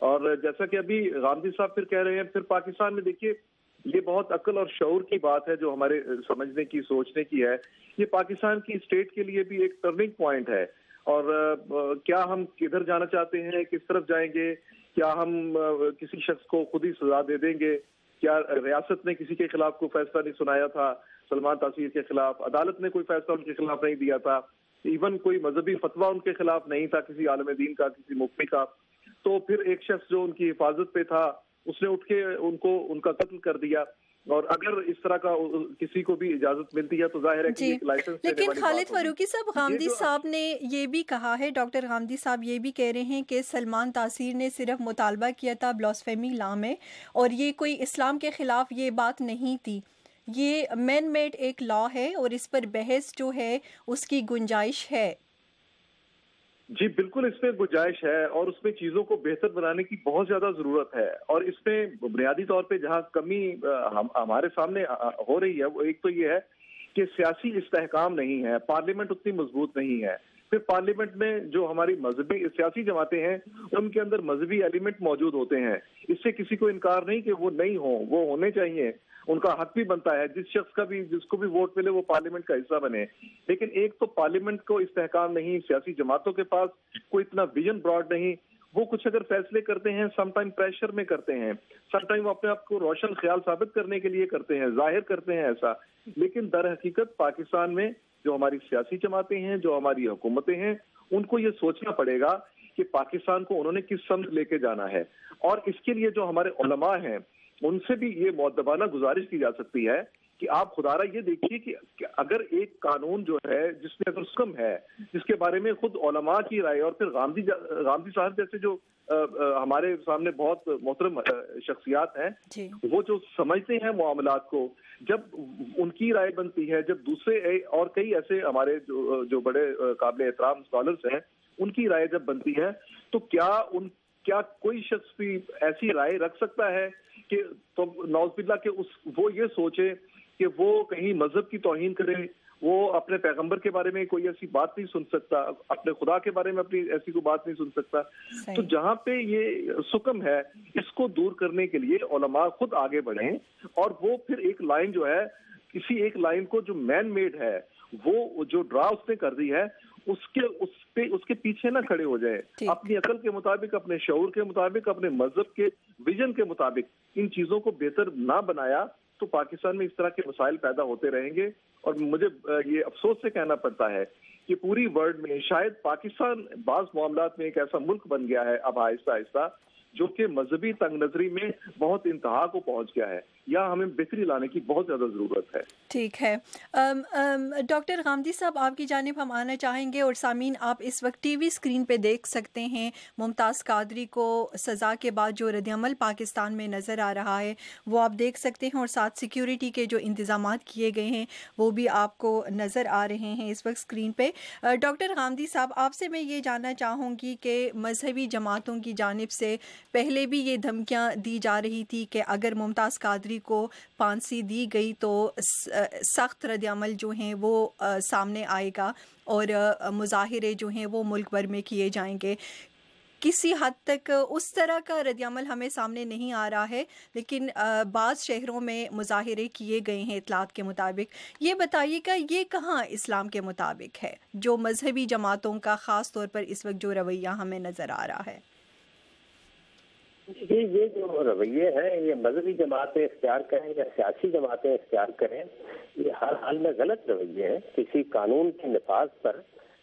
اور جیسا کہ ابھی غامدی صاحب پھر کہہ رہے ہیں، پھر پاکستان میں دیکھیے یہ بہت عقل اور شعور کی بات ہے جو ہمارے سمجھنے کی سوچنے کی ہے. یہ پاکستان کی اسٹیٹ کے لیے بھی ایک ٹرننگ پوائنٹ ہے. اور کیا ہم کدھر جانا چاہتے ہیں، کس طرف جائیں گے، کیا ہم کسی شخص کو خود ہی سزا دے دیں گے؟ کیا ریاست نے کسی کے خلاف کوئی فیصلہ نہیں سنایا تھا؟ سلمان تاثیر کے خلاف عدالت نے کوئی فیصلہ ان کے خلاف نہیں دیا تھا. ایون کوئی مذہبی فتویٰ ان کے خلاف نہیں تھا، کسی عالم دین کا، کسی مفتی کا. تو پھر ایک شخص جو ان کی حفاظت پہ تھا اس نے اٹھ کے ان کا قتل کر دیا. اور اگر اس طرح کا کسی کو بھی اجازت ملتی ہے تو ظاہر ہے کہ لائسنس. لیکن خالد فاروقی صاحب، غامدی صاحب نے یہ بھی کہا ہے، ڈاکٹر غامدی صاحب یہ بھی کہہ رہے ہیں کہ سلمان تاثیر نے صرف مطالبہ کیا تھا بلاسفیمی لا میں، اور یہ کوئی اسلام کے خلاف یہ بات نہیں تھی. یہ مین میڈ ایک لا ہے اور اس پر بحث جو ہے اس کی گنجائش ہے. جی بالکل، اس میں گنجائش ہے اور اس میں چیزوں کو بہتر بنانے کی بہت زیادہ ضرورت ہے. اور اس میں بنیادی طور پہ جہاں کمی ہمارے سامنے ہو رہی ہے وہ ایک تو یہ ہے کہ سیاسی استحکام نہیں ہے، پارلیمنٹ اتنی مضبوط نہیں ہے. پھر پارلیمنٹ میں جو ہماری مذہبی سیاسی جماعتیں ہیں ان کے اندر مذہبی ایلیمنٹ موجود ہوتے ہیں. اس سے کسی کو انکار نہیں کہ وہ نہیں ہوں، وہ ہونے چاہیے، ان کا حق بھی بنتا ہے. جس کو بھی ووٹ ملے وہ پارلیمنٹ کا حصہ بنے. لیکن ایک تو پارلیمنٹ کو استحکام نہیں، سیاسی جماعتوں کے پاس کوئی اتنا ویژن براڈ نہیں. وہ کچھ اگر فیصلے کرتے ہیں سم ٹائم پریشر میں کرتے ہیں، سم ٹائم وہ اپنے آپ کو روشن خیال ثابت کرنے کے لیے کرتے ہیں، ظاہر کرتے ہیں ایسا. لیکن در حقیقت پاکستان میں جو ہماری سیاسی جماعتیں ہیں، جو ہماری حکومتیں ہیں، ان کو یہ سوچنا پڑے گا کہ پاکستان کو انہوں نے کس سمت لے کے جانا ہے. اور اس کے لیے جو ہمارے علماء ہیں ان سے بھی یہ مؤدبانہ گزارش کی جا سکتی ہے کہ آپ خدارہ یہ دیکھیے کہ اگر ایک قانون جو ہے جس میں اگر حکم ہے، جس کے بارے میں خود علماء کی رائے اور پھر غامدی صاحب جیسے جو ہمارے سامنے بہت محترم شخصیات ہیں، وہ جو سمجھتے ہیں معاملات کو، جب ان کی رائے بنتی ہے، جب دوسرے اور کئی ایسے ہمارے جو بڑے قابل احترام اسکالرس ہیں ان کی رائے جب بنتی ہے، تو کیا کوئی شخص بھی ایسی رائے رکھ سکتا ہے کہ تو نعوذ باللہ کہ وہ یہ سوچے کہ وہ کہیں مذہب کی توہین کرے، وہ اپنے پیغمبر کے بارے میں کوئی ایسی بات نہیں سن سکتا، اپنے خدا کے بارے میں اپنی ایسی کوئی بات نہیں سن سکتا. تو جہاں پہ یہ سکم ہے اس کو دور کرنے کے لیے علماء خود آگے بڑھیں، اور وہ پھر ایک لائن جو ہے، کسی ایک لائن کو جو مین میڈ ہے، وہ جو ڈرا اس نے کر دی ہے، اس کے پیچھے نہ کھڑے ہو جائے. اپنی عقل کے مطابق، اپنے شعور کے مطابق، اپنے مذہب کے ویژن کے مطابق ان چیزوں کو بہتر نہ بنایا تو پاکستان میں اس طرح کے مسائل پیدا ہوتے رہیں گے. اور مجھے یہ افسوس سے کہنا پڑتا ہے کہ پوری ورلڈ میں شاید پاکستان بعض معاملات میں ایک ایسا ملک بن گیا ہے اب آہستہ آہستہ جو کہ مذہبی تنگ نظری میں بہت انتہا کو پہنچ گیا ہے. یا ہمیں بہتری لانے کی بہت زیادہ ضرورت ہے. ٹھیک ہے ڈاکٹر غامدی صاحب، آپ کی جانب ہم آنا چاہیں گے. اور سامعین، آپ اس وقت ٹی وی اسکرین پہ دیکھ سکتے ہیں ممتاز قادری کو سزا کے بعد جو رد عمل پاکستان میں نظر آ رہا ہے وہ آپ دیکھ سکتے ہیں، اور ساتھ سیکیورٹی کے جو انتظامات کیے گئے ہیں وہ بھی آپ کو نظر آ رہے ہیں اس وقت اسکرین پہ. ڈاکٹر غامدی صاحب، آپ سے میں یہ جاننا چاہوں گی کہ مذہبی جماعتوں کی جانب سے پہلے بھی یہ دھمکیاں دی جا رہی تھی کہ اگر ممتاز قادری کو پھانسی دی گئی تو سخت رد عمل جو ہیں وہ سامنے آئے گا اور مظاہرے جو ہیں وہ ملک بھر میں کیے جائیں گے. کسی حد تک اس طرح کا رد عمل ہمیں سامنے نہیں آ رہا ہے، لیکن بعض شہروں میں مظاہرے کیے گئے ہیں اطلاعات کے مطابق. یہ بتائیے گا یہ کہاں اسلام کے مطابق ہے جو مذہبی جماعتوں کا خاص طور پر اس وقت جو رویہ ہمیں نظر آ رہا ہے؟ جی، یہ جو رویے ہیں یہ مذہبی جماعتیں اختیار کریں یا سیاسی جماعتیں اختیار کریں، یہ ہر حال میں غلط رویے ہیں. کسی قانون کے نفاذ پر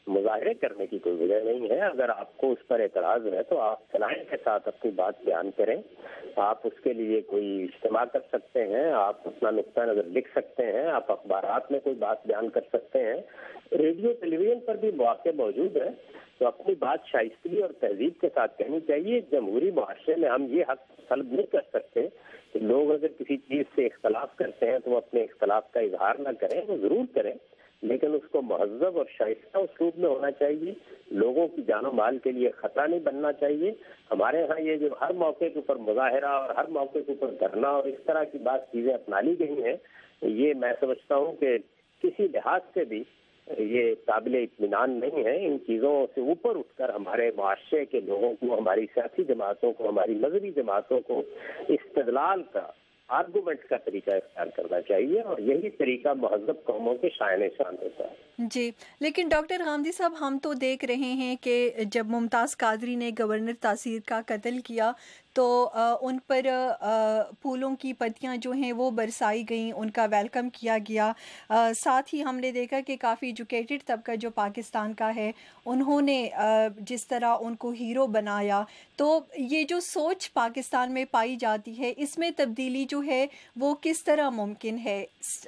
مظاہرے کرنے کی کوئی وجہ نہیں ہے. اگر آپ کو اس پر اعتراض ہے تو آپ صلاحیت کے ساتھ اپنی بات بیان کریں. آپ اس کے لیے کوئی اجتماع کر سکتے ہیں، آپ اپنا نقطہ نظر لکھ سکتے ہیں، آپ اخبارات میں کوئی بات بیان کر سکتے ہیں، ریڈیو ٹیلی ویژن پر بھی مواقع موجود ہیں. تو اپنی بات شائستگی اور تہذیب کے ساتھ کہنی چاہیے. جمہوری معاشرے میں ہم یہ حق طلب نہیں کر سکتے کہ لوگ اگر کسی چیز سے اختلاف کرتے ہیں تو وہ اپنے اختلاف کا اظہار نہ کریں. وہ ضرور کریں، لیکن اس کو مہذب اور شائستہ اسلوب میں ہونا چاہیے. لوگوں کی جان و مال کے لیے خطرہ نہیں بننا چاہیے. ہمارے ہاں یہ جو ہر موقع کے اوپر مظاہرہ اور ہر موقع کے اوپر دھرنا اور اس طرح کی چیزیں اپنا لی گئی ہیں، یہ میں سمجھتا ہوں کہ کسی لحاظ سے بھی یہ قابل اطمینان نہیں ہے. ان چیزوں سے اوپر اٹھ کر ہمارے معاشرے کے لوگوں کو، ہماری سیاسی جماعتوں کو، ہماری مذہبی جماعتوں کو استدلال کا، آرگومنٹ کا طریقہ اختیار کرنا چاہیے، اور یہی طریقہ مہذب قوموں کے شائن شان ہوتا ہے. جی، لیکن ڈاکٹر غامدی صاحب، ہم تو دیکھ رہے ہیں کہ جب ممتاز قادری نے گورنر تاثیر کا قتل کیا تو ان پر پھولوں کی پتیاں جو ہیں وہ برسائی گئیں، ان کا ویلکم کیا گیا. ساتھ ہی ہم نے دیکھا کہ کافی ایجوکیٹڈ طبقہ جو پاکستان کا ہے، انہوں نے جس طرح ان کو ہیرو بنایا. تو یہ جو سوچ پاکستان میں پائی جاتی ہے، اس میں تبدیلی جو ہے وہ کس طرح ممکن ہے؟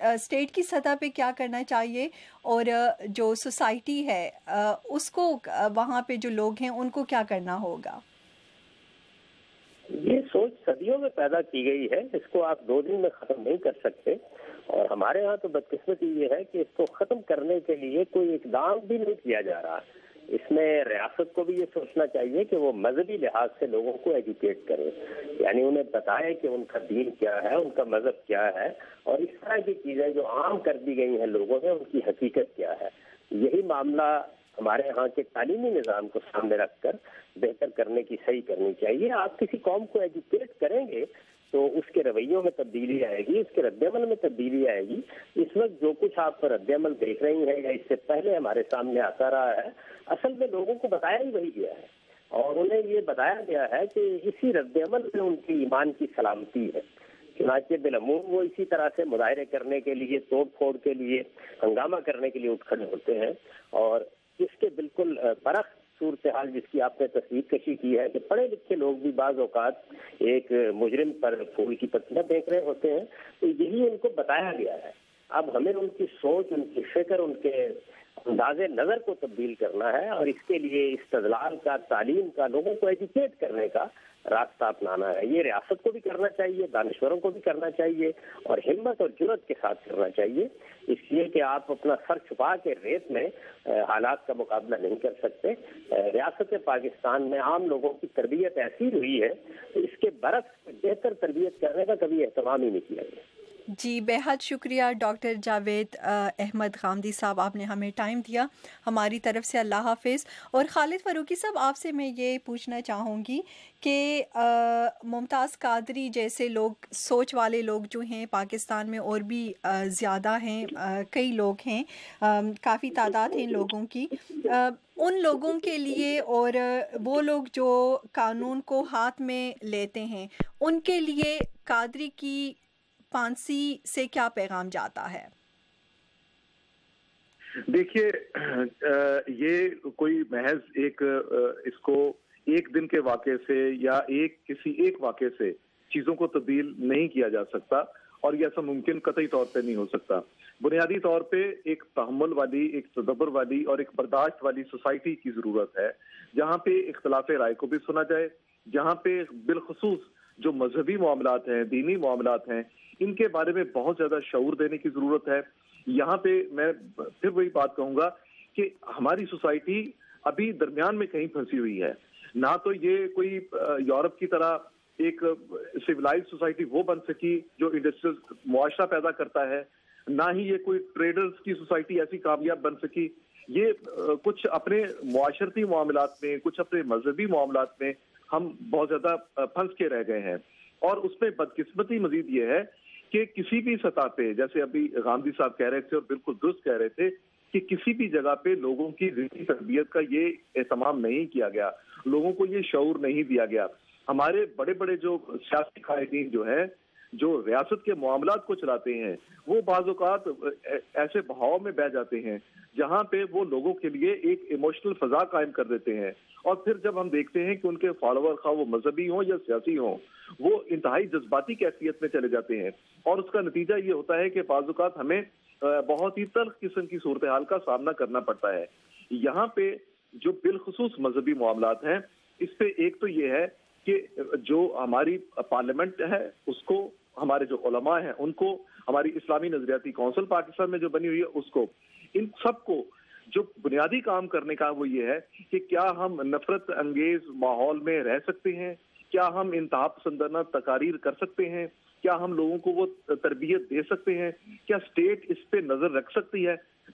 اسٹیٹ کی سطح پہ کیا کرنا چاہیے، اور جو سوسائٹی ہے اس کو، وہاں پہ جو لوگ ہیں ان کو کیا کرنا ہوگا؟ یہ سوچ صدیوں میں پیدا کی گئی ہے، اس کو آپ 2 دن میں ختم نہیں کر سکتے. اور ہمارے ہاں تو بدقسمتی یہ ہے کہ اس کو ختم کرنے کے لیے کوئی اقدام بھی نہیں کیا جا رہا. اس میں ریاست کو بھی یہ سوچنا چاہیے کہ وہ مذہبی لحاظ سے لوگوں کو ایجوکیٹ کرے، یعنی انہیں بتائے کہ ان کا دین کیا ہے، ان کا مذہب کیا ہے، اور اس طرح کی چیزیں جو عام کر دی گئی ہیں لوگوں میں، ان کی حقیقت کیا ہے. یہی معاملہ ہمارے ہاں کے تعلیمی نظام کو سامنے رکھ کر بہتر کرنے کی صحیح کرنی چاہیے. آپ کسی قوم کو ایجوکیٹ کریں گے تو اس کے رویوں میں تبدیلی آئے گی، اس کے رد عمل میں تبدیلی آئے گی. اس وقت جو کچھ آپ رد عمل دیکھ رہی ہیں یا اس سے پہلے ہمارے سامنے آتا رہا ہے، اصل میں لوگوں کو بتایا ہی وہی گیا ہے، اور انہیں یہ بتایا گیا ہے کہ اسی رد عمل میں ان کی ایمان کی سلامتی ہے. چنانچہ بالعموم وہ اسی طرح سے مظاہرے کرنے کے لیے، توڑ پھوڑ کے لیے، ہنگامہ کرنے کے لیے اٹھ کھڑے ہوتے ہیں. اور اس کے بالکل برعکس صورتحال جس کی آپ نے تصویر کشی کی ہے کہ پڑھے لکھے لوگ بھی بعض اوقات ایک مجرم پر پھول کی پتیاں دیکھ رہے ہوتے ہیں، تو یہی ان کو بتایا گیا ہے. اب ہمیں ان کی سوچ، ان کی فکر، ان کے انداز نظر کو تبدیل کرنا ہے، اور اس کے لیے استدلال کا، تعلیم کا، لوگوں کو ایجوکیٹ کرنے کا راستہ اپنانا ہے. یہ ریاست کو بھی کرنا چاہیے، دانشوروں کو بھی کرنا چاہیے، اور ہمت اور جرأت کے ساتھ کرنا چاہیے. اس لیے کہ آپ اپنا سر چھپا کے ریت میں حالات کا مقابلہ نہیں کر سکتے. ریاست پاکستان میں عام لوگوں کی تربیت ایسی ہوئی ہے، اس کے برعکس بہتر تربیت کرنے کا کبھی اہتمام ہی نہیں کیا گیا. جی، بہت شکریہ ڈاکٹر جاوید احمد غامدی صاحب، آپ نے ہمیں ٹائم دیا. ہماری طرف سے اللہ حافظ. اور خالد فاروقی صاحب، آپ سے میں یہ پوچھنا چاہوں گی کہ ممتاز قادری جیسے لوگ، سوچ والے لوگ جو ہیں پاکستان میں اور بھی زیادہ ہیں، کئی لوگ ہیں، کافی تعداد ہیں لوگوں کی، ان لوگوں کے لیے اور وہ لوگ جو قانون کو ہاتھ میں لیتے ہیں، ان کے لیے قادری کی پھانسی سے کیا پیغام جاتا ہے؟ دیکھیے، یہ کوئی محض ایک اس کو ایک دن کے واقعے سے یا کسی ایک واقعے سے چیزوں کو تبدیل نہیں کیا جا سکتا، اور یہ ایسا ممکن قطعی طور پہ نہیں ہو سکتا. بنیادی طور پہ ایک تحمل والی، ایک تدبر والی اور ایک برداشت والی سوسائٹی کی ضرورت ہے، جہاں پہ اختلاف رائے کو بھی سنا جائے، جہاں پہ بالخصوص جو مذہبی معاملات ہیں، دینی معاملات ہیں، ان کے بارے میں بہت زیادہ شعور دینے کی ضرورت ہے. یہاں پہ میں پھر وہی بات کہوں گا کہ ہماری سوسائٹی ابھی درمیان میں کہیں پھنسی ہوئی ہے. نہ تو یہ کوئی یورپ کی طرح ایک سویلائز سوسائٹی وہ بن سکی جو انڈسٹریل معاشرہ پیدا کرتا ہے، نہ ہی یہ کوئی ٹریڈرز کی سوسائٹی ایسی کامیاب بن سکی. یہ کچھ اپنے معاشرتی معاملات میں، کچھ اپنے مذہبی معاملات میں ہم بہت زیادہ پھنس کے رہ گئے ہیں. اور اس میں بدقسمتی مزید یہ ہے کہ کسی بھی سطح پہ، جیسے ابھی غامدی صاحب کہہ رہے تھے اور بالکل درست کہہ رہے تھے، کہ کسی بھی جگہ پہ لوگوں کی ذہنی تربیت کا یہ اہتمام نہیں کیا گیا، لوگوں کو یہ شعور نہیں دیا گیا. ہمارے بڑے بڑے جو سیاسی قائدین جو ہیں، جو ریاست کے معاملات کو چلاتے ہیں، وہ بعض اوقات ایسے بہاؤ میں بہ جاتے ہیں جہاں پہ وہ لوگوں کے لیے ایک ایموشنل فضا قائم کر دیتے ہیں. اور پھر جب ہم دیکھتے ہیں کہ ان کے فالوور، خواہ وہ مذہبی ہوں یا سیاسی ہوں، وہ انتہائی جذباتی کیفیت میں چلے جاتے ہیں، اور اس کا نتیجہ یہ ہوتا ہے کہ بعض اوقات ہمیں بہت ہی تلخ قسم کی صورتحال کا سامنا کرنا پڑتا ہے. یہاں پہ جو بالخصوص مذہبی معاملات ہیں، اس پہ ایک تو یہ ہے کہ جو ہماری پارلیمنٹ ہے اس کو، ہمارے جو علماء ہیں ان کو، ہماری اسلامی نظریاتی کونسل پاکستان میں جو بنی ہوئی ہے اس کو، ان سب کو جو بنیادی کام کرنے کا وہ یہ ہے کہ کیا ہم نفرت انگیز ماحول میں رہ سکتے ہیں، کیا ہم انتہا پسندانہ تقاریر کر سکتے ہیں، کیا ہم لوگوں کو وہ تربیت دے سکتے ہیں، کیا اسٹیٹ اس پہ نظر رکھ سکتی ہے.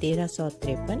1353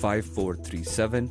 5437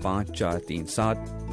5437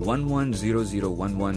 110011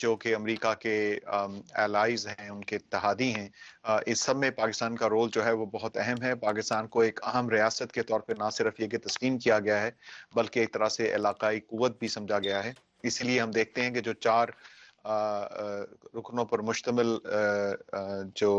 جو کہ امریکہ کے الائز ہیں، ان کے اتحادی ہیں، اس سب میں پاکستان کا رول جو ہے وہ بہت اہم ہے. پاکستان کو ایک اہم ریاست کے طور پہ نہ صرف یہ کہ تسلیم کیا گیا ہے بلکہ ایک طرح سے علاقائی قوت بھی سمجھا گیا ہے. اس لیے ہم دیکھتے ہیں کہ جو 4 رکنوں پر مشتمل جو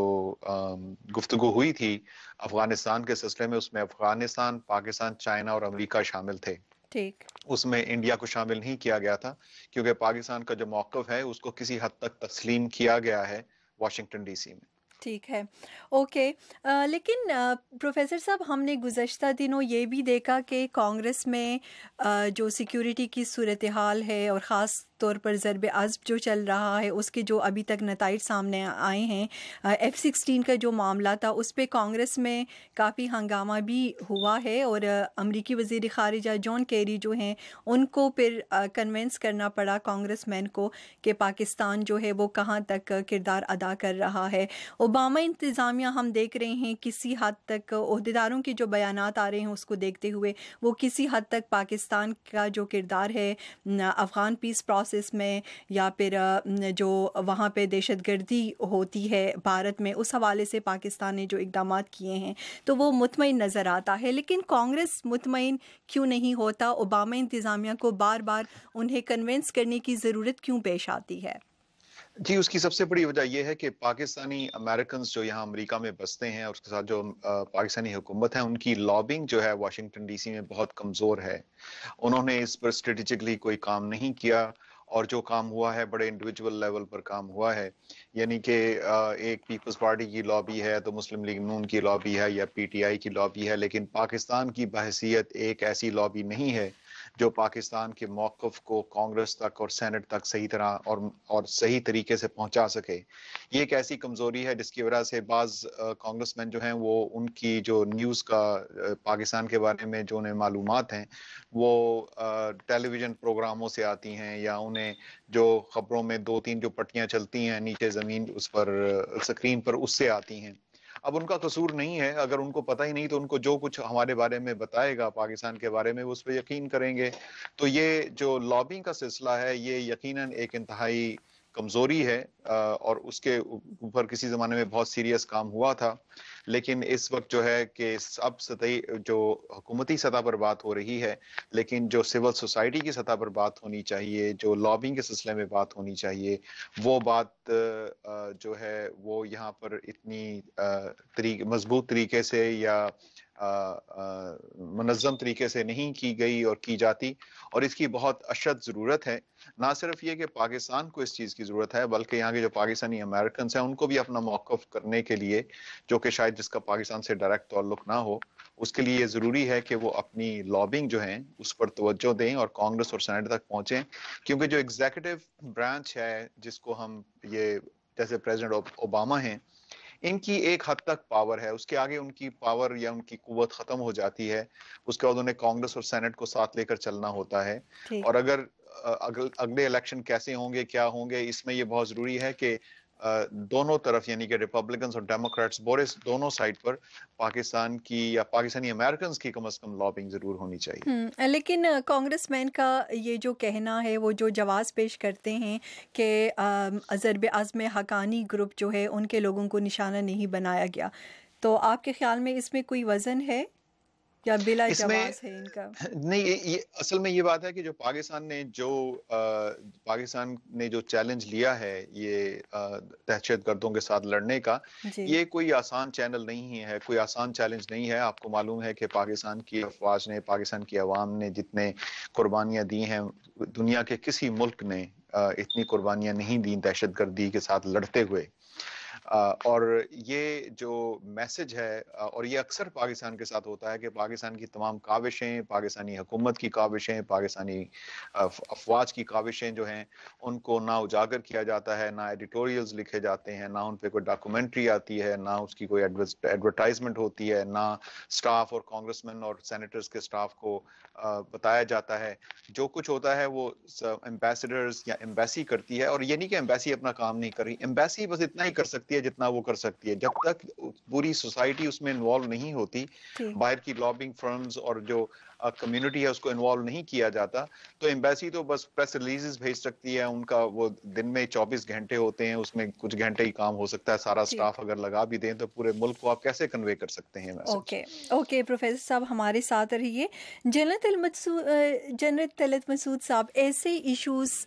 گفتگو ہوئی تھی افغانستان کے سلسلے میں، اس میں افغانستان، پاکستان، چائنا اور امریکہ شامل تھے. ٹھیک. اس میں انڈیا کو شامل نہیں کیا گیا تھا کیونکہ پاکستان کا جو موقف ہے اس کو کسی حد تک تسلیم کیا گیا ہے واشنگٹن ڈی سی میں. ٹھیک ہے، اوکے. لیکن پروفیسر صاحب، ہم نے گزشتہ دنوں یہ بھی دیکھا کہ کانگریس میں جو سیکیورٹی کی صورتحال ہے اور خاص طور پر ضرب عضب جو چل رہا ہے، اس کے جو ابھی تک نتائج سامنے آئے ہیں، F-16 کا جو معاملہ تھا اس پہ کانگریس میں کافی ہنگامہ بھی ہوا ہے، اور امریکی وزیر خارجہ جان کیری جو ہیں ان کو پھر کنونس کرنا پڑا کانگریس مین کو کہ پاکستان جو ہے وہ کہاں تک کردار ادا کر رہا ہے. اوباما انتظامیہ ہم دیکھ رہے ہیں کسی حد تک عہدیداروں کے جو بیانات آ رہے ہیں اس کو دیکھتے ہوئے وہ کسی حد تک پاکستان کا جو کردار ہے افغان پیس پروسیس میں یا پھر جو وہاں پہ دہشت گردی ہوتی ہے بھارت میں، اس حوالے سے پاکستان نے جو اقدامات کیے ہیں تو وہ مطمئن نظر آتا ہے. لیکن کانگریس مطمئن کیوں نہیں ہوتا؟ اوباما انتظامیہ کو بار بار انہیں کنونس کرنے کی ضرورت کیوں پیش آتی ہے؟ جی، اس کی سب سے بڑی وجہ یہ ہے کہ پاکستانی امریکنز جو یہاں امریکہ میں بستے ہیں اور اس کے ساتھ جو پاکستانی حکومت ہے، ان کی لابنگ جو ہے واشنگٹن ڈی سی میں بہت کمزور ہے. انہوں نے اس پر اسٹریٹجکلی کوئی کام نہیں کیا، اور جو کام ہوا ہے بڑے انڈیویجول لیول پر کام ہوا ہے. یعنی کہ ایک پیپلز پارٹی کی لابی ہے تو مسلم لیگ نون کی لابی ہے یا پی ٹی آئی کی لابی ہے، لیکن پاکستان کی بحیثیت ایک ایسی لابی نہیں ہے جو پاکستان کے موقف کو کانگریس تک اور سینٹ تک صحیح طرح اور صحیح طریقے سے پہنچا سکے. یہ ایک ایسی کمزوری ہے جس کی وجہ سے بعض کانگریس مین جو ہیں وہ ان کی جو نیوز کا پاکستان کے بارے میں جو انہیں معلومات ہیں وہ ٹیلی ویژن پروگراموں سے آتی ہیں، یا انہیں جو خبروں میں 2-3 جو پٹیاں چلتی ہیں نیچے زمین اس پر اسکرین پر اس سے آتی ہیں. اب ان کا قصور نہیں ہے، اگر ان کو پتہ ہی نہیں تو ان کو جو کچھ ہمارے بارے میں بتائے گا پاکستان کے بارے میں وہ اس پہ یقین کریں گے. تو یہ جو لابنگ کا سلسلہ ہے یہ یقیناً ایک انتہائی کمزوری ہے، اور اس کے اوپر کسی زمانے میں بہت سیریس کام ہوا تھا. لیکن اس وقت جو ہے کہ اب سطحی جو حکومتی سطح پر بات ہو رہی ہے، لیکن جو سول سوسائٹی کی سطح پر بات ہونی چاہیے، جو لابنگ کے سلسلے میں بات ہونی چاہیے، وہ بات جو ہے وہ یہاں پر اتنی مضبوط طریقے سے یا منظم طریقے سے نہیں کی گئی اور کی جاتی، اور اس کی بہت اشد ضرورت ہے. نہ صرف یہ کہ پاکستان کو اس چیز کی ضرورت ہے بلکہ یہاں کے جو پاکستانی امریکنز ہیں ان کو بھی اپنا موقف کرنے کے لیے، جو کہ شاید جس کا پاکستان سے ڈائریکٹ تعلق نہ ہو، اس کے لیے یہ ضروری ہے کہ وہ اپنی لابنگ جو ہیں اس پر توجہ دیں اور کانگریس اور سینٹ تک پہنچیں. کیونکہ جو ایگزیکٹو برانچ ہے جس کو ہم یہ جیسے پریزیڈنٹ اوباما ہیں، ان کی ایک حد تک پاور ہے، اس کے آگے ان کی پاور یا ان کی قوت ختم ہو جاتی ہے. اس کے بعد انہیں کانگریس اور سینٹ کو ساتھ لے کر چلنا ہوتا ہے. اور اگر اگلے الیکشن کیسے ہوں گے، کیا ہوں گے، اس میں یہ بہت ضروری ہے کہ دونوں طرف یعنی کہ ریپبلکنز اور ڈیموکریٹس دونوں سائڈ پر پاکستان کی یا پاکستانی امریکنز کی کم از کم لابنگ ضرور ہونی چاہیے. لیکن کانگریس مین کا یہ جو کہنا ہے، وہ جو جواز پیش کرتے ہیں کہ ضرب عضب حقانی گروپ جو ہے ان کے لوگوں کو نشانہ نہیں بنایا گیا، تو آپ کے خیال میں اس میں کوئی وزن ہے یا بلا جواز ہے ان کا؟ نہیں، اصل میں یہ بات ہے کہ جو پاکستان نے جو چیلنج لیا ہے یہ دہشت گردوں کے ساتھ لڑنے کا، یہ کوئی آسان چینل نہیں ہے، کوئی آسان چیلنج نہیں ہے. آپ کو معلوم ہے کہ پاکستان کی افواج نے، پاکستان کی عوام نے جتنے قربانیاں دی ہیں، دنیا کے کسی ملک نے اتنی قربانیاں نہیں دیں دہشت گردی کے ساتھ لڑتے ہوئے. اور یہ جو میسج ہے، اور یہ اکثر پاکستان کے ساتھ ہوتا ہے کہ پاکستان کی تمام کاوشیں، پاکستانی حکومت کی کاوشیں، پاکستانی افواج کی کاوشیں جو ہیں ان کو نہ اجاگر کیا جاتا ہے، نہ ایڈیٹوریلز لکھے جاتے ہیں، نہ ان پہ کوئی ڈاکومنٹری آتی ہے، نہ اس کی کوئی ایڈورٹائزمنٹ ہوتی ہے، نہ سٹاف اور کانگریسمین اور سینیٹرز کے سٹاف کو بتایا جاتا ہے. جو کچھ ہوتا ہے وہ ایمبیسڈرز یا ایمبیسی کرتی ہے. اور یہ نہیں کہ ایمبیسی اپنا کام نہیں کر رہی، ایمبیسی بس اتنا ہی کر سکتی سکتی ہے جتنا وہ کر سکتی ہے. جب تک پوری سوسائٹی اس میں انوالو نہیں ہوتی, باہر کی لابنگ فرمز اور جو کمیونٹی ہے اس کو انوالو نہیں کیا جاتا, تو ایمبیسی تو بس پریس ریلیزز بھیج سکتی ہے. ان کا وہ دن میں 24 گھنٹے ہوتے ہیں, اس میں کچھ گھنٹے ہی کام ہو سکتا ہے. سارا سٹاف اگر لگا بھی دیں تو پورے ملک کو آپ کیسے کنوے کر سکتے ہیں میسج؟ اوکے پروفیسر صاحب ہمارے ساتھ رہیے. جنرل طلعت مسعود صاحب, ایسے ایشوز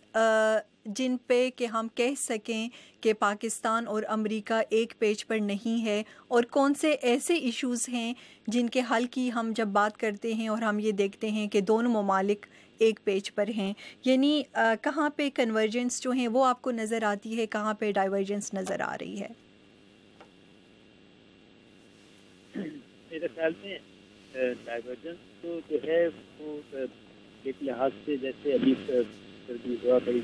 جن پہ کہ ہم کہہ سکیں کہ پاکستان اور امریکہ ایک پیج پر نہیں ہے, اور کون سے ایسے ایشوز ہیں جن کے حل کی ہم جب بات کرتے ہیں اور ہم یہ دیکھتے ہیں کہ دونوں ممالک ایک پیج پر ہیں, یعنی کہاں پہ کنورجنس جو ہیں وہ آپ کو نظر آتی ہے, کہاں پہ ڈائیورجنس نظر آ رہی ہے؟ میرے خیال میں ڈائیورجنس تو جو ہے وہ ایک لحاظ سے جیسے ابھی ہوا بڑی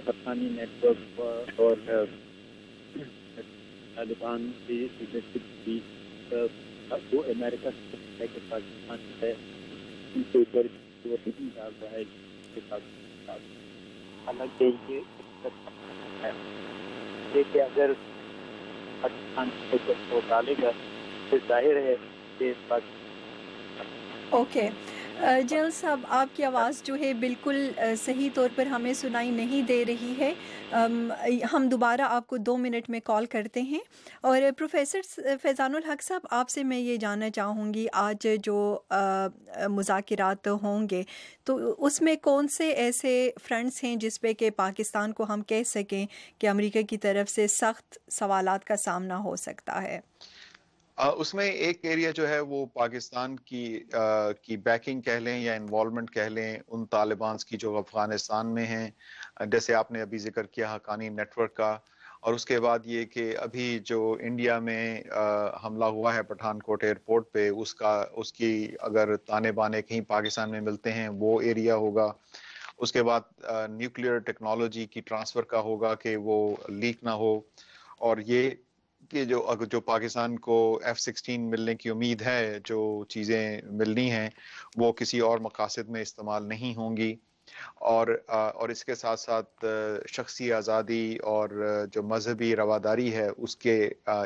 افغانی نیٹ ورک اور طالبان کی وہ امریکہ سے کہ پاکستان ہے ان کے اوپر وہ نہیں ڈال رہا ہے, حالانکہ یہ کہ اگر پاکستان کو ڈالے گا تو ظاہر ہے کہ اوکے جنرل صاحب, آپ کی آواز جو ہے بالکل صحیح طور پر ہمیں سنائی نہیں دے رہی ہے. ہم دوبارہ آپ کو 2 منٹ میں کال کرتے ہیں. اور پروفیسر فیضان الحق صاحب, آپ سے میں یہ جاننا چاہوں گی, آج جو مذاکرات ہوں گے تو اس میں کون سے ایسے فرنٹس ہیں جس پہ کہ پاکستان کو ہم کہہ سکیں کہ امریکہ کی طرف سے سخت سوالات کا سامنا ہو سکتا ہے؟ اس میں ایک ایریا جو ہے وہ پاکستان کی بیکنگ کہہ لیں یا انوالومنٹ کہہ لیں ان طالبان کی جو افغانستان میں ہیں, جیسے آپ نے ابھی ذکر کیا حقانی نیٹ ورک کا, اور اس کے بعد یہ کہ ابھی جو انڈیا میں حملہ ہوا ہے پٹھان کوٹ ایئرپورٹ پہ, اس کی اگر تانے بانے کہیں پاکستان میں ملتے ہیں وہ ایریا ہوگا. اس کے بعد نیوکلیئر ٹیکنالوجی کی ٹرانسفر کا ہوگا کہ وہ لیک نہ ہو, اور یہ کہ جو پاکستان کو F-16 ملنے کی امید ہے, جو چیزیں ملنی ہیں وہ کسی اور مقاصد میں استعمال نہیں ہوں گی. اور اس کے ساتھ ساتھ شخصی آزادی اور جو مذہبی رواداری ہے اس کے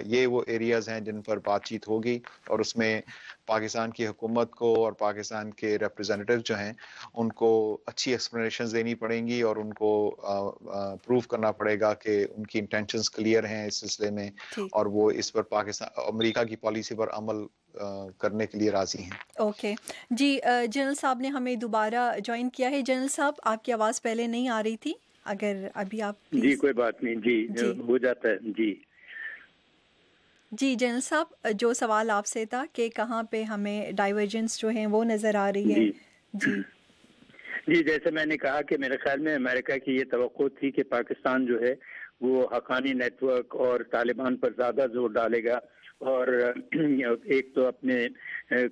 یہ وہ ایریاز ہیں جن پر بات چیت ہوگی, اور اس میں پاکستان کی حکومت کو اور پاکستان کے ریپرزینٹیو جو ہیں ان کو اچھی ایکسپلینیشنز دینی پڑیں گی, اور ان کو پروف کرنا پڑے گا کہ ان کی انٹینشنز کلیئر ہیں اس سلسلے میں, اور وہ اس پر امریکہ کی پالیسی پر عمل کرنے کے لیے راضی ہیں. اوکے جی, جنرل صاحب نے ہمیں دوبارہ جوائن کیا ہے. جنرل صاحب, آپ کی آواز پہلے نہیں آ رہی تھی, اگر ابھی آپ جی کوئی بات نہیں, جی ہو جاتا ہے. جی جنرل صاحب, جو سوال آپ سے تھا کہ کہاں پہ ہمیں ڈائیورجنس جو ہیں وہ نظر آ رہی ہے. جی جیسے میں نے کہا کہ میرے خیال میں امریکہ کی یہ توقع تھی کہ پاکستان جو ہے وہ حقانی نیٹ ورک اور طالبان پر زیادہ زور ڈالے گا, اور ایک تو اپنے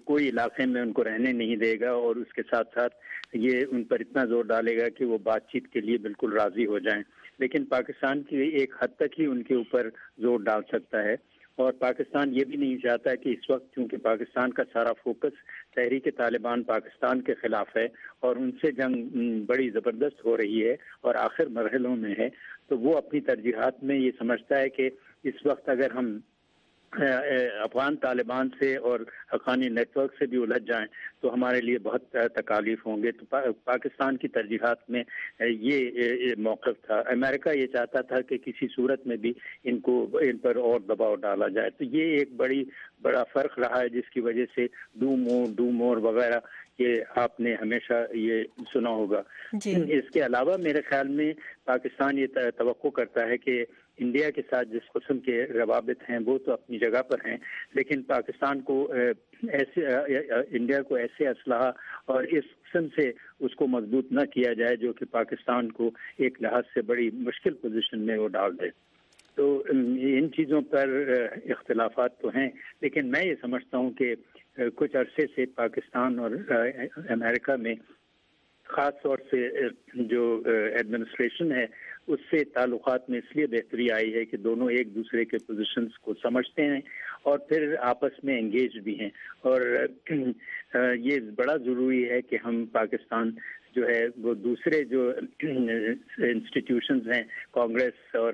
کوئی علاقے میں ان کو رہنے نہیں دے گا, اور اس کے ساتھ ساتھ یہ ان پر اتنا زور ڈالے گا کہ وہ بات چیت کے لیے بالکل راضی ہو جائیں. لیکن پاکستان کی ایک حد تک ہی ان کے اوپر زور ڈال سکتا ہے, اور پاکستان یہ بھی نہیں چاہتا کہ اس وقت چونکہ پاکستان کا سارا فوکس تحریک طالبان پاکستان کے خلاف ہے اور ان سے جنگ بڑی زبردست ہو رہی ہے اور آخر مرحلوں میں ہے, تو وہ اپنی ترجیحات میں یہ سمجھتا ہے کہ اس وقت اگر ہم افغان طالبان سے اور حقانی نیٹ ورک سے بھی الجھ جائیں تو ہمارے لیے بہت تکالیف ہوں گے. تو پاکستان کی ترجیحات میں یہ موقف تھا. امریکہ یہ چاہتا تھا کہ کسی صورت میں بھی ان پر اور دباؤ ڈالا جائے. تو یہ ایک بڑا فرق رہا ہے جس کی وجہ سے ڈو مور وغیرہ یہ آپ نے ہمیشہ یہ سنا ہوگا. اس کے علاوہ میرے خیال میں پاکستان یہ توقع کرتا ہے کہ انڈیا کے ساتھ جس قسم کے روابط ہیں وہ تو اپنی جگہ پر ہیں, لیکن پاکستان کو انڈیا کو ایسے اسلحہ اور اس قسم سے اس کو مضبوط نہ کیا جائے جو کہ پاکستان کو ایک لحاظ سے بڑی مشکل پوزیشن میں وہ ڈال دے. تو ان چیزوں پر اختلافات تو ہیں, لیکن میں یہ سمجھتا ہوں کہ کچھ عرصے سے پاکستان اور امریکہ میں خاص طور سے جو ایڈمنسٹریشن ہے اس سے تعلقات میں اس لیے بہتری آئی ہے کہ دونوں ایک دوسرے کے پوزیشنز کو سمجھتے ہیں اور پھر آپس میں انگیج بھی ہیں. اور یہ بڑا ضروری ہے کہ ہم پاکستان جو ہے وہ دوسرے جو انسٹیٹیوشنز ہیں, کانگریس اور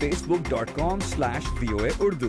facebook.com/VOA Urdu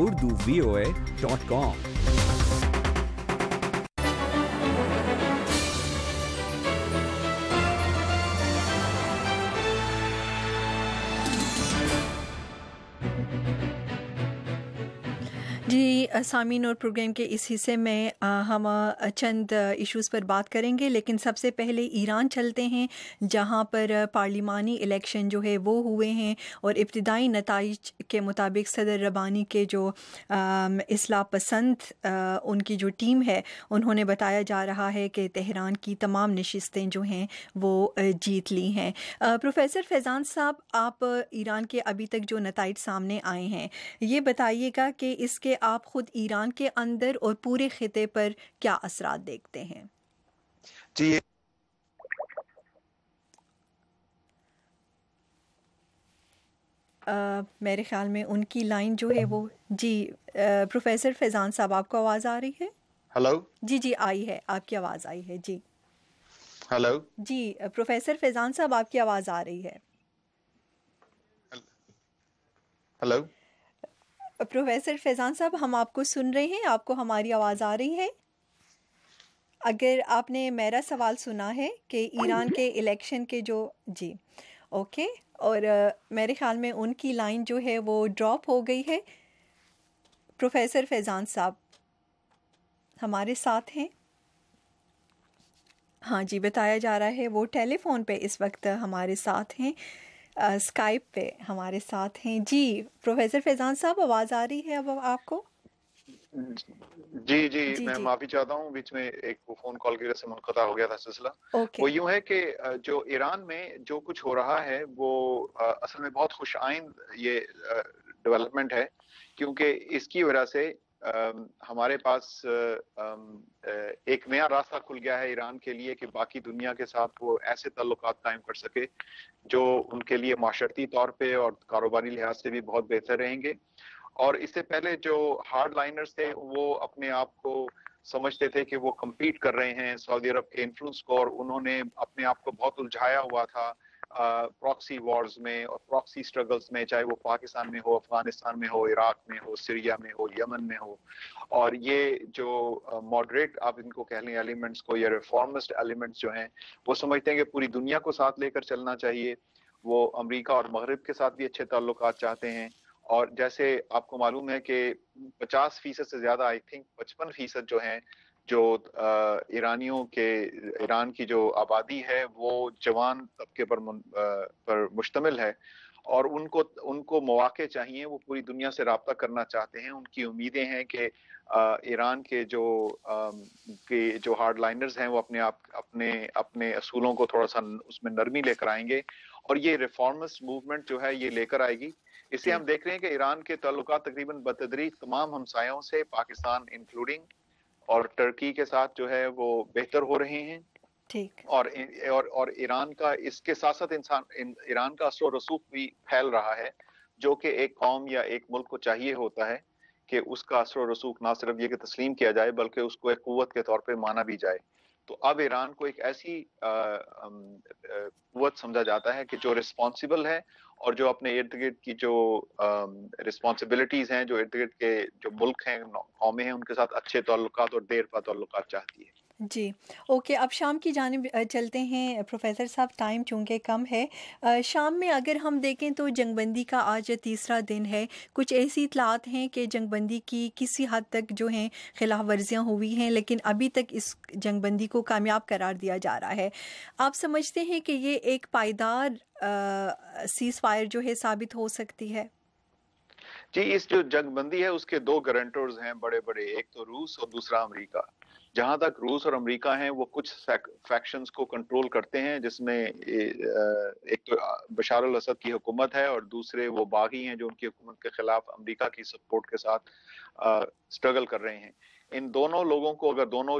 urduvoa.com। جی سامعین، اور پروگرام کے اس حصے میں ہم چند ایشوز پر بات کریں گے، لیکن سب سے پہلے ایران چلتے ہیں، جہاں پر پارلیمانی الیکشن جو ہے وہ ہوئے ہیں، اور ابتدائی نتائج کے مطابق صدر ربانی کے جو اصلاح پسند ان کی جو ٹیم ہے، انہوں نے بتایا جا رہا ہے کہ تہران کی تمام نشستیں جو ہیں وہ جیت لی ہیں۔ پروفیسر فیضان صاحب، آپ ایران کے ابھی تک جو نتائج سامنے آئے ہیں، یہ بتائیے گا کہ اس کے آپ خود ایران کے اندر اور پورے خطے پر کیا اثرات دیکھتے ہیں؟ جی میرے خیال میں ان کی لائن جو ہے وہ جی پروفیسر فیضان صاحب، آپ کو آواز آ رہی ہے؟ ہلو، جی آئی ہے، آپ کی آواز آئی ہے۔ جی ہلو، جی پروفیسر فیضان صاحب، آپ کی آواز آ رہی ہے۔ ہلو پروفیسر فیضان صاحب، ہم آپ کو سن رہے ہیں، آپ کو ہماری آواز آ رہی ہے؟ اگر آپ نے میرا سوال سنا ہے کہ ایران کے الیکشن کے جو جی اوکے، اور میرے خیال میں ان کی لائن جو ہے وہ ڈراپ ہو گئی ہے۔ پروفیسر فیضان صاحب ہمارے ساتھ ہیں؟ ہاں جی، بتایا جا رہا ہے وہ ٹیلی فون پہ اس وقت ہمارے ساتھ ہیں، اسکائپ پہ ہمارے ساتھ ہیں۔ جی پروفیسر فیضان صاحب، آواز آ رہی ہے اب آپ کو؟ جی میں معافی چاہتا ہوں، بیچ میں ایک فون کال کی وجہ سے منقطع ہو گیا تھا سلسلہ۔ وہ یوں ہے کہ جو ایران میں جو کچھ ہو رہا ہے وہ اصل میں بہت خوش آئند یہ ڈیولپمنٹ ہے، کیونکہ اس کی وجہ سے ہمارے پاس ایک نیا راستہ کھل گیا ہے ایران کے لیے کہ باقی دنیا کے ساتھ وہ ایسے تعلقات قائم کر سکے جو ان کے لیے معاشرتی طور پہ اور کاروباری لحاظ سے بھی بہت بہتر رہیں گے۔ اور اس سے پہلے جو ہارڈ لائنرز تھے وہ اپنے آپ کو سمجھتے تھے کہ وہ کمپیٹ کر رہے ہیں سعودی عرب کے انفلوئنس کو، اور انہوں نے اپنے آپ کو بہت الجھایا ہوا تھا پراکسی وارز میں اور پراکسی سٹرگلز میں، چاہے وہ پاکستان میں ہو، افغانستان میں ہو، عراق میں ہو، سیریا میں ہو، یمن میں ہو۔ اور یہ جو ماڈریٹ آپ ان کو کہہ لیں ایلیمنٹس کو، یا ریفارمسٹ ایلیمنٹس جو ہیں، وہ سمجھتے ہیں کہ پوری دنیا کو ساتھ لے کر چلنا چاہیے۔ وہ امریکہ اور مغرب کے ساتھ بھی اچھے تعلقات چاہتے ہیں، اور جیسے آپ کو معلوم ہے کہ 50% سے زیادہ، آئی تھنک 55% جو ہیں، جو ایرانیوں کے ایران کی جو آبادی ہے وہ جوان طبقے پر مشتمل ہے، اور ان کو مواقع چاہیے، وہ پوری دنیا سے رابطہ کرنا چاہتے ہیں۔ ان کی امیدیں ہیں کہ ایران کے جو ہارڈ لائنرز ہیں وہ اپنے اصولوں کو تھوڑا سا اس میں نرمی لے کر آئیں گے، اور یہ ریفارمسٹ موومنٹ جو ہے یہ لے کر آئے گی۔ اس سے ہم دیکھ رہے ہیں کہ ایران کے تعلقات تقریباً بتدریج تمام ہمسایوں سے، پاکستان انکلوڈنگ، اور ترکی کے ساتھ جو ہے وہ بہتر ہو رہے ہیں۔ اور ایران کا اس کے ساتھ ساتھ ایران کا اثر و رسوخ بھی پھیل رہا ہے، جو کہ ایک قوم یا ایک ملک کو چاہیے ہوتا ہے کہ اس کا اثر و رسوخ نہ صرف یہ کہ تسلیم کیا جائے بلکہ اس کو ایک قوت کے طور پہ مانا بھی جائے۔ تو اب ایران کو ایک ایسی قوت سمجھا جاتا ہے کہ جو رسپانسیبل ہے، اور جو اپنے ارد گرد کی جو رسپانسبلٹیز ہیں، جو ارد گرد کے جو ملک ہیں، قومیں ہیں، ان کے ساتھ اچھے تعلقات اور دیر پا تعلقات چاہتی ہے۔ جی اوکے، اب شام کی جانب چلتے ہیں پروفیسر صاحب، ٹائم چونکہ کم ہے۔ شام میں اگر ہم دیکھیں تو جنگ بندی کا آج تیسرا دن ہے، کچھ ایسی اطلاعات ہیں کہ جنگ بندی کی کسی حد تک جو ہیں خلاف ورزیاں ہوئی ہیں، لیکن ابھی تک اس جنگ بندی کو کامیاب قرار دیا جا رہا ہے۔ آپ سمجھتے ہیں کہ یہ ایک پائیدار سیز فائر جو ہے ثابت ہو سکتی ہے؟ جی، اس جو جنگ بندی ہے اس کے دو گارنٹرز ہیں بڑے بڑے، ایک تو روس اور دوسرا امریکہ۔ جہاں تک روس اور امریکہ ہیں وہ کچھ فیکشنز کو کنٹرول کرتے ہیں، جس میں ایک تو بشار الاسد کی حکومت ہے، اور دوسرے وہ باغی ہیں جو ان کی حکومت کے خلاف امریکہ کی سپورٹ کے ساتھ سٹرگل کر رہے ہیں۔ ان دونوں لوگوں کو اگر دونوں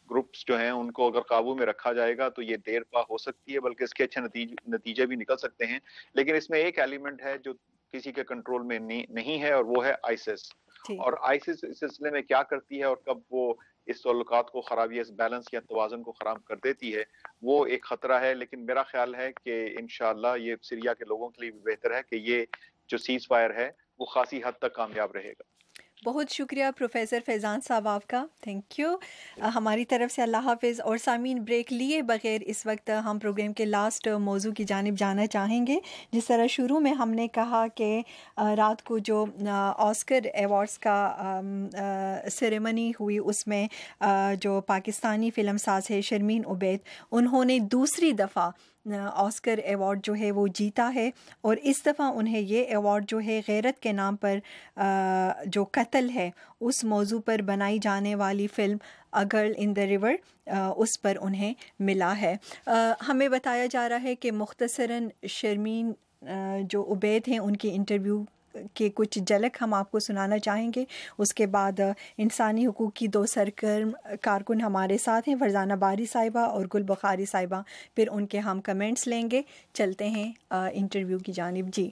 گروپس جو ہیں ان کو اگر قابو میں رکھا جائے گا تو یہ دیر پا ہو سکتی ہے، بلکہ اس کے اچھے نتیجے بھی نکل سکتے ہیں۔ لیکن اس میں ایک ایلیمنٹ ہے جو کسی کے کنٹرول میں نہیں ہے، اور وہ ہے آئیسس۔ اور آئیسس اس سلسلے میں کیا کرتی ہے اور کب وہ اس تعلقات کو خرابی، اس بیلنس یا توازن کو خراب کر دیتی ہے، وہ ایک خطرہ ہے۔ لیکن میرا خیال ہے کہ انشاءاللہ یہ سیریا کے لوگوں کے لیے بھی بہتر ہے کہ یہ جو سیز فائر ہے وہ خاصی حد تک کامیاب رہے گا۔ بہت شکریہ پروفیسر فیضان صاحب آپ کا، تھینک یو. ہماری طرف سے اللہ حافظ. اور سامعین، بریک لیے بغیر اس وقت ہم پروگرام کے لاسٹ موضوع کی جانب جانا چاہیں گے. جس طرح شروع میں ہم نے کہا کہ رات کو جو آسکر ایوارڈز کا سیریمنی ہوئی، اس میں جو پاکستانی فلم ساز ہے شرمین عبید، انہوں نے دوسری دفعہ آسکر ایوارڈ جو ہے وہ جیتا ہے. اور اس دفعہ انہیں یہ ایوارڈ جو ہے غیرت کے نام پر جو قتل ہے اس موضوع پر بنائی جانے والی film a girl in the river, اس پر انہیں ملا ہے. ہمیں بتایا جا رہا ہے کہ مختصراً شرمین جو عبید ہیں ان کی انٹرویو کے کچھ جھلک ہم آپ کو سنانا چاہیں گے. اس کے بعد انسانی حقوق کی 2 سرگرم کارکن ہمارے ساتھ ہیں، فرزانہ باری صاحبہ اور گل بخاری صاحبہ، پھر ان کے ہم کمنٹس لیں گے. چلتے ہیں انٹرویو کی جانب. جی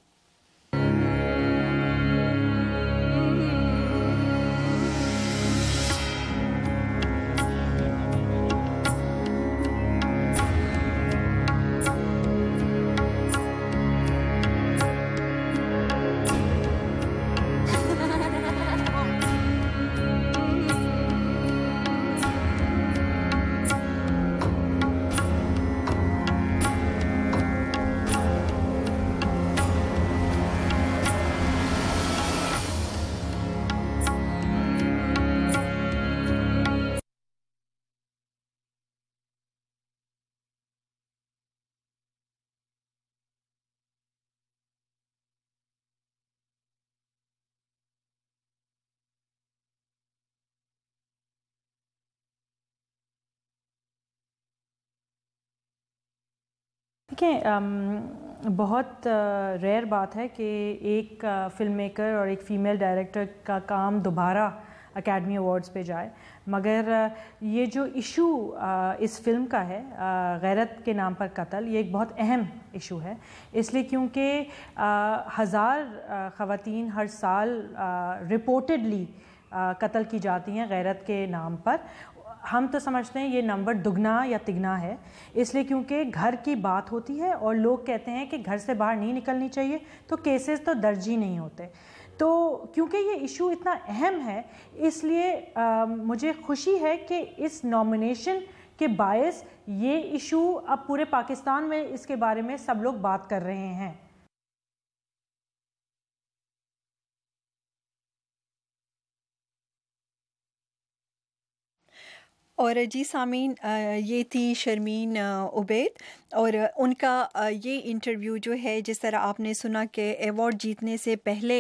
دیکھیں، بہت ریئر بات ہے کہ ایک فلم میکر اور ایک فیمیل ڈائریکٹر کا کام دوبارہ اکیڈمی ایوارڈز پہ جائے، مگر یہ جو ایشو اس فلم کا ہے غیرت کے نام پر قتل، یہ ایک بہت اہم ایشو ہے. اس لیے کیونکہ 1000 خواتین ہر سال رپورٹڈلی قتل کی جاتی ہیں غیرت کے نام پر. ہم تو سمجھتے ہیں یہ نمبر دگنا یا تگنا ہے، اس لیے کیونکہ گھر کی بات ہوتی ہے اور لوگ کہتے ہیں کہ گھر سے باہر نہیں نکلنی چاہیے، تو کیسز تو درج ہی نہیں ہوتے. تو کیونکہ یہ ایشو اتنا اہم ہے، اس لیے مجھے خوشی ہے کہ اس نامینیشن کے باعث یہ ایشو اب پورے پاکستان میں اس کے بارے میں سب لوگ بات کر رہے ہیں. اور جی سامعین، یہ تھی شرمین عبید، اور ان کا یہ انٹرویو جو ہے، جس طرح آپ نے سنا کہ ایوارڈ جیتنے سے پہلے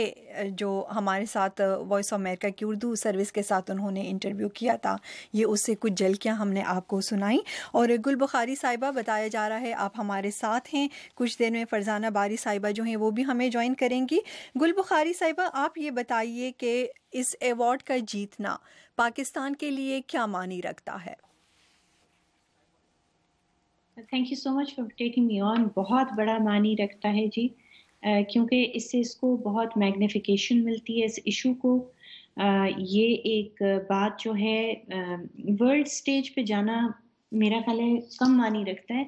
جو ہمارے ساتھ وائس آف امریکہ کی اردو سروس کے ساتھ انہوں نے انٹرویو کیا تھا، یہ اس سے کچھ جھلکیاں ہم نے آپ کو سنائیں. اور گل بخاری صاحبہ، بتایا جا رہا ہے آپ ہمارے ساتھ ہیں، کچھ دیر میں فرزانہ باری صاحبہ جو ہیں وہ بھی ہمیں جوائن کریں گی. گل بخاری صاحبہ، آپ یہ بتائیے کہ اس ایوارڈ کا جیتنا پاکستان کے لیے کیا معنی رکھتا ہے؟ Thank you so much for taking me on. بہت بڑا معنی رکھتا ہے جی، کیونکہ اس سے اس کو بہت میگنیفیکیشن ملتی ہے اس ایشو کو. یہ ایک بات جو ہے ورلڈ سٹیج پہ جانا میرا خیال ہے کم معنی رکھتا ہے.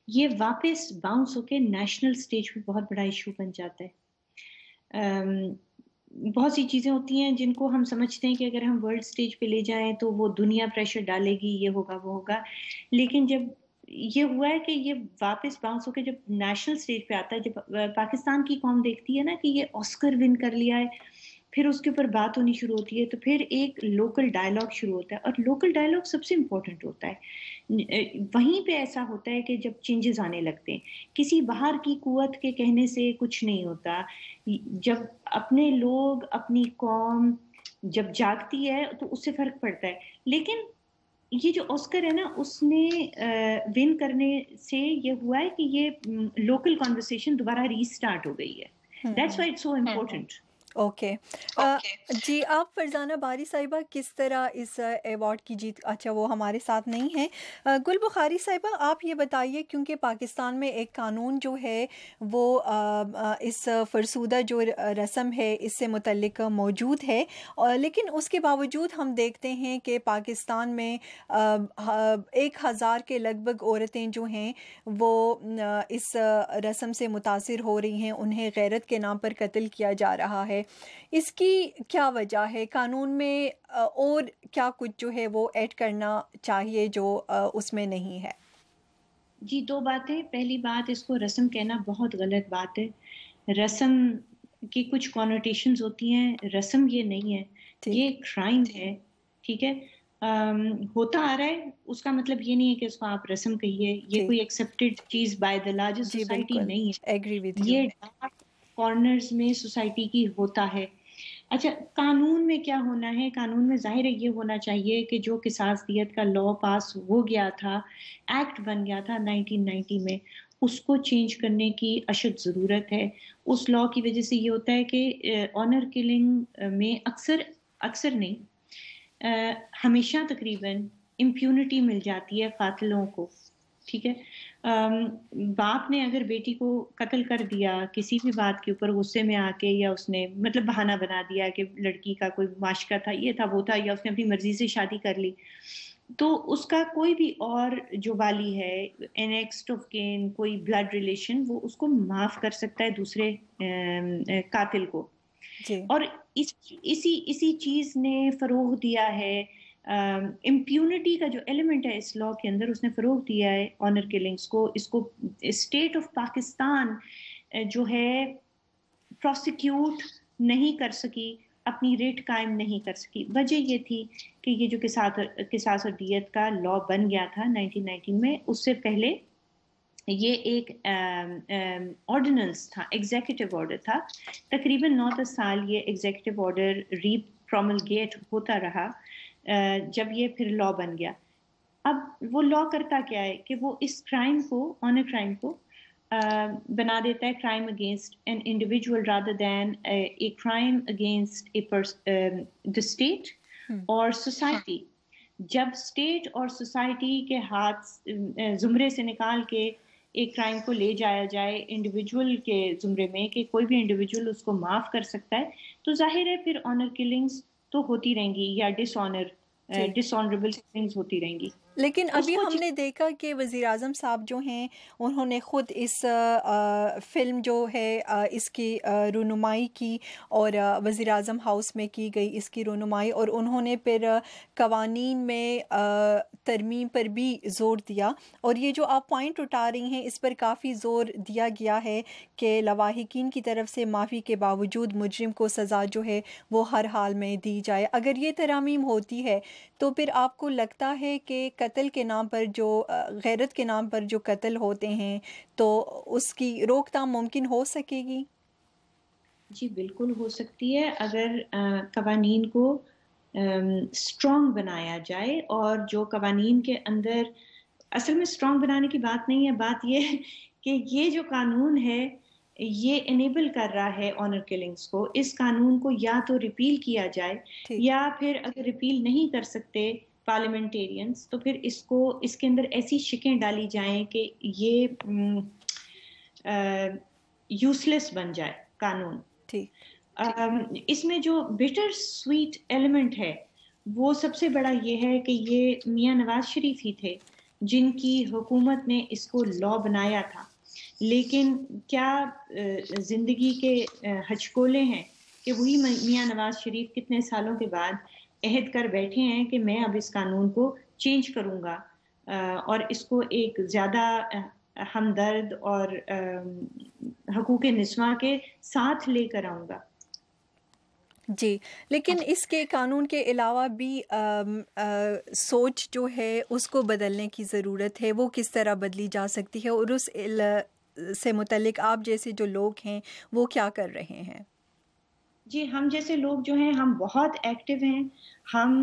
یہ واپس باؤنس ہو کے نیشنل سٹیج پہ بہت بڑا ایشو بن جاتا ہے. بہت سی چیزیں ہوتی ہیں جن کو ہم سمجھتے ہیں کہ اگر ہم ورلڈ سٹیج پہ لے جائیں تو وہ دنیا پریشر ڈالے گی، یہ ہوگا وہ ہوگا، لیکن جب یہ ہوا ہے کہ یہ واپس باؤنس ہو کے جب نیشنل سٹیج پہ آتا ہے، جب پاکستان کی قوم دیکھتی ہے نا کہ یہ آسکر ون کر لیا ہے، پھر اس کے اوپر بات ہونی شروع ہوتی ہے، تو پھر ایک لوکل ڈائلاگ شروع ہوتا ہے، اور لوکل ڈائلاگ سب سے امپورٹنٹ ہوتا ہے. وہیں پہ ایسا ہوتا ہے کہ جب چینجز آنے لگتے ہیں، کسی باہر کی قوت کے کہنے سے کچھ نہیں ہوتا. جب اپنے لوگ، اپنی قوم جب جاگتی ہے تو اس سے فرق پڑتا ہے. لیکن یہ جو آسکر ہے نا، اس نے ون کرنے سے یہ ہوا ہے کہ یہ لوکل کانورسیشن دوبارہ ری اسٹارٹ ہو گئی ہے. That's why it's so important. Okay جی، آپ فرزانہ باری صاحبہ کس طرح اس ایوارڈ کی جیت، اچھا وہ ہمارے ساتھ نہیں ہیں. گل بخاری صاحبہ، آپ یہ بتائیے، کیونکہ پاکستان میں ایک قانون جو ہے وہ اس فرسودہ جو رسم ہے اس سے متعلق موجود ہے، لیکن اس کے باوجود ہم دیکھتے ہیں کہ پاکستان میں 1000 کے لگ بھگ عورتیں جو ہیں وہ اس رسم سے متاثر ہو رہی ہیں، انہیں غیرت کے نام پر قتل کیا جا رہا ہے. ہے، اس کی کیا وجہ ہے؟ قانون میں اور کیا کچھ جو ہے وہ ایڈ کرنا چاہیے جو اس میں نہیں ہے؟ جی 2 باتیں. پہلی بات، اس کو رسم کہنا بہت غلط بات ہے. رسم کی کچھ کونوٹیشنز ہوتی ہیں، رسم یہ نہیں ہے، یہ کرائم ہے. ٹھیک ہے، ہوتا آ رہا ہے، اس کا مطلب یہ نہیں ہے کہ اس کو آپ رسم کہیے. یہ کوئی ایکسیپٹڈ چیز بائی دا لارجر سوسائٹی نہیں ہے. یہ ڈارک کارنرز میں سوسائٹی کی ہوتا ہے. اچھا، قانون میں کیا ہونا ہے؟ قانون میں ظاہر ہے یہ ہونا چاہیے کہ جو قصاص دیت کا لا پاس ہو گیا تھا، ایکٹ بن گیا تھا 1990 میں، اس کو چینج کرنے کی اشد ضرورت ہے. اس لا کی وجہ سے یہ ہوتا ہے کہ آنر کلنگ میں اکثر نہیں، ہمیشہ تقریباً امپیونٹی مل جاتی ہے قاتلوں کو. ٹھیک ہے، باپ نے اگر بیٹی کو قتل کر دیا کسی بھی بات کے اوپر غصے میں آ کے، یا اس نے مطلب بہانہ بنا دیا کہ لڑکی کا کوئی معاشقہ تھا، یہ تھا وہ تھا، یا اس نے اپنی مرضی سے شادی کر لی، تو اس کا کوئی بھی اور جو والی ہے، نیکسٹ آف کین، کوئی بلڈ ریلیشن، وہ اس کو معاف کر سکتا ہے دوسرے قاتل کو. اور اسی چیز نے فروغ دیا ہے، امپیونٹی کا جو ایلیمنٹ ہے اس لا کے اندر، اس نے فروغ دیا ہے آنر کلنگز کو. اس کو اسٹیٹ آف پاکستان جو ہے پروسیکیوٹ نہیں کر سکی، اپنی ریٹ قائم نہیں کر سکی. وجہ یہ تھی کہ یہ جو قصاص اور دیت کا لا بن گیا تھا 1990 میں، اس سے پہلے یہ ایک آرڈیننس تھا، ایگزیکٹو آرڈر تھا. تقریباً 9-10 سال یہ ایگزیکٹو آرڈر ری پروملگیٹ ہوتا رہا جب یہ پھر لا بن گیا. اب وہ لا کرتا کیا ہے کہ وہ اس کرائم کو، آنر کرائم کو بنا دیتا ہے crime against an individual rather than a crime against the state اور سوسائٹی. جب اسٹیٹ اور سوسائٹی کے ہاتھ زمرے سے نکال کے ایک کرائم کو لے جایا جائے انڈیویجول کے زمرے میں کہ کوئی بھی انڈیویجول اس کو معاف کر سکتا ہے، تو ظاہر ہے پھر آنر کلنگز تو ہوتی رہیں گی، یا ڈس آنریبل کلنگز ہوتی رہیں گی. لیکن ابھی ہم نے دیکھا کہ وزیر اعظم صاحب جو ہیں انہوں نے خود اس فلم جو ہے اس کی رونمائی کی، اور وزیر اعظم ہاؤس میں کی گئی اس کی رونمائی، اور انہوں نے پھر قوانین میں ترمیم پر بھی زور دیا. اور یہ جو آپ پوائنٹ اٹھا رہی ہیں اس پر کافی زور دیا گیا ہے کہ لواحقین کی طرف سے معافی کے باوجود مجرم کو سزا جو ہے وہ ہر حال میں دی جائے. اگر یہ ترامیم ہوتی ہے تو پھر آپ کو لگتا ہے کہ قتل کے نام پر جو غیرت کے نام پر جو قتل ہوتے ہیں تو اس کی روک تھام ممکن ہو سکے گی؟ جی بالکل ہو سکتی ہے، اگر قوانین کو اسٹرانگ بنایا جائے. اور جو قوانین کے اندر اصل میں اسٹرانگ بنانے کی بات نہیں ہے، بات یہ ہے کہ یہ جو قانون ہے یہ انیبل کر رہا ہے آنر کلنگز کو. اس قانون کو یا تو ریپیل کیا جائے، یا پھر اگر ریپیل نہیں کر سکتے پارلیمنٹیرینز تو پھر اس کے اندر ایسی شکیں ڈالی جائیں کہ یہ یوز لیس بن جائے قانون. اس میں جو بٹر سویٹ ایلیمنٹ ہے وہ سب سے بڑا یہ ہے کہ یہ میاں نواز شریف ہی تھے جن کی حکومت نے اس کو لا بنایا تھا. لیکن کیا زندگی کے ہچکولے ہیں کہ وہی میاں نواز شریف کتنے سالوں کے بعد عہد کر بیٹھے ہیں کہ میں اب اس قانون کو چینج کروں گا اور اس کو ایک زیادہ ہمدرد اور حقوق نسواں کے ساتھ لے کر آؤں گا. جی، لیکن اس کے قانون کے علاوہ بھی سوچ جو ہے اس کو بدلنے کی ضرورت ہے. وہ کس طرح بدلی جا سکتی ہے، اور اس سے متعلق آپ جیسے جو لوگ ہیں وہ کیا کر رہے ہیں؟ جی، ہم جیسے لوگ جو ہیں ہم بہت ایکٹیو ہیں. ہم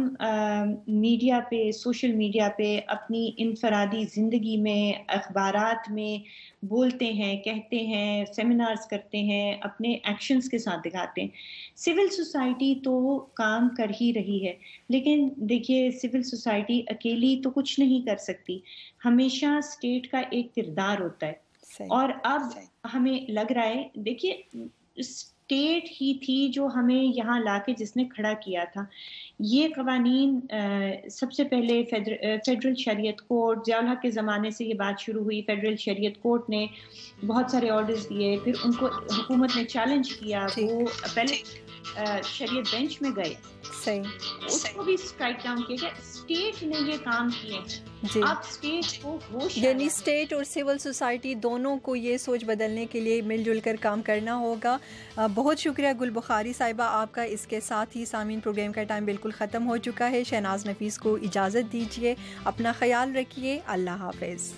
میڈیا پہ، سوشل میڈیا پہ، اپنی انفرادی زندگی میں، اخبارات میں بولتے ہیں، کہتے ہیں، سیمینارز کرتے ہیں، اپنے ایکشنز کے ساتھ دکھاتے ہیں. سول سوسائٹی تو کام کر ہی رہی ہے، لیکن دیکھیے سول سوسائٹی اکیلی تو کچھ نہیں کر سکتی. ہمیشہ اسٹیٹ کا ایک کردار ہوتا ہے. اور اب ہمیں لگ رہا ہے، دیکھیے اسٹیٹ ہی تھی جو ہمیں یہاں لا کے جس نے کھڑا کیا تھا. یہ قوانین سب سے پہلے فیڈرل شریعت کورٹ، ضیاء الحق کے زمانے سے یہ بات شروع ہوئی. فیڈرل شریعت کورٹ نے بہت سارے آرڈرز دیے، پھر ان کو حکومت نے چیلنج کیا. وہ شریعت بینچ میں گئے اس کو بھی اسٹرائک ڈاؤن کیا گیا. اسٹیٹ نے یہ کام کیے جی. اب اسٹیٹ کو ہوش یعنی اسٹیٹ اور سول سوسائٹی دونوں کو یہ سوچ بدلنے کے لیے مل جل کر کام کرنا ہوگا. بہت شکریہ گل بخاری صاحبہ آپ کا. اس کے ساتھ ہی سامعین پروگرام کا ٹائم بالکل ختم ہو چکا ہے. شہناز نفیس کو اجازت دیجیے. اپنا خیال رکھیے. اللہ حافظ.